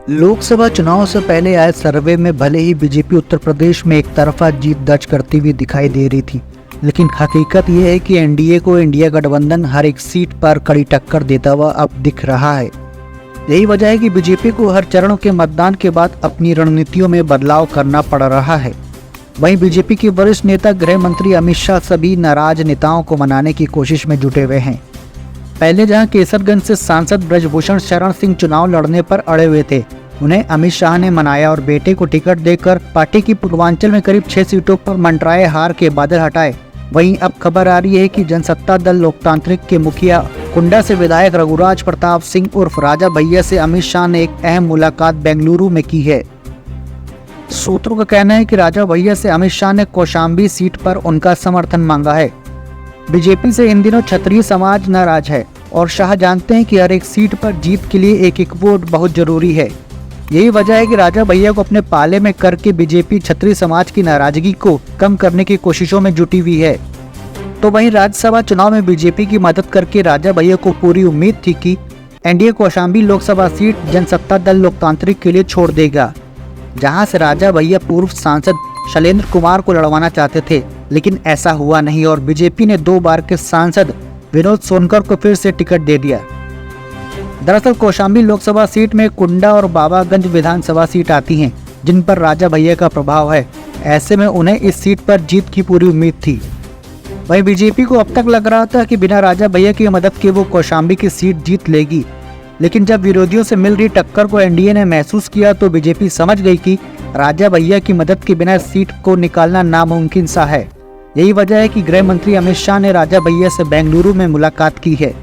लोकसभा चुनाव से पहले आए सर्वे में भले ही बीजेपी उत्तर प्रदेश में एक तरफा जीत दर्ज करती हुई दिखाई दे रही थी, लेकिन हकीकत यह है कि एनडीए को इंडिया गठबंधन हर एक सीट पर कड़ी टक्कर देता हुआ अब दिख रहा है। यही वजह है कि बीजेपी को हर चरण के मतदान के बाद अपनी रणनीतियों में बदलाव करना पड़ रहा है। वहीं बीजेपी के वरिष्ठ नेता गृह मंत्री अमित शाह सभी नाराज नेताओं को मनाने की कोशिश में जुटे हुए हैं। पहले जहां केसरगंज से सांसद ब्रजभूषण शरण सिंह चुनाव लड़ने पर अड़े हुए थे, उन्हें अमित शाह ने मनाया और बेटे को टिकट देकर पार्टी की पूर्वांचल में करीब 6 सीटों पर मंडराए हार के बादल हटाए। वहीं अब खबर आ रही है कि जनसत्ता दल लोकतांत्रिक के मुखिया कुंडा से विधायक रघुराज प्रताप सिंह उर्फ राजा भैया से अमित शाह ने एक अहम मुलाकात बेंगलुरु में की है। सूत्रों का कहना है कि राजा भैया से अमित शाह ने कौशाम्बी सीट पर उनका समर्थन मांगा है। बीजेपी से इन दिनों क्षत्रिय समाज नाराज है और शाह जानते हैं कि हर एक सीट पर जीत के लिए एक एक वोट बहुत जरूरी है। यही वजह है कि राजा भैया को अपने पाले में करके बीजेपी क्षत्रिय समाज की नाराजगी को कम करने की कोशिशों में जुटी हुई है। तो वहीं राज्यसभा चुनाव में बीजेपी की मदद करके राजा भैया को पूरी उम्मीद थी कि एनडीए कौशाम्बी लोकसभा सीट जनसत्ता दल लोकतांत्रिक के लिए छोड़ देगा, जहां से राजा भैया पूर्व सांसद शैलेंद्र कुमार को लड़वाना चाहते थे, लेकिन ऐसा हुआ नहीं और बीजेपी ने 2 बार के सांसद विनोद सोनकर को फिर से टिकट दे दिया। दरअसल कौशाम्बी लोकसभा सीट में कुंडा और बाबागंज विधानसभा सीट आती हैं, जिन पर राजा भैया का प्रभाव है। ऐसे में उन्हें इस सीट पर जीत की पूरी उम्मीद थी। वहीं बीजेपी को अब तक लग रहा था कि बिना राजा भैया की मदद के वो कौशाम्बी की सीट जीत लेगी, लेकिन जब विरोधियों से मिल रही टक्कर को एनडीए ने महसूस किया तो बीजेपी समझ गई कि राजा भैया की मदद के बिना सीट को निकालना नामुमकिन सा है। यही वजह है कि गृह मंत्री अमित शाह ने राजा भैया से बेंगलुरु में मुलाकात की है।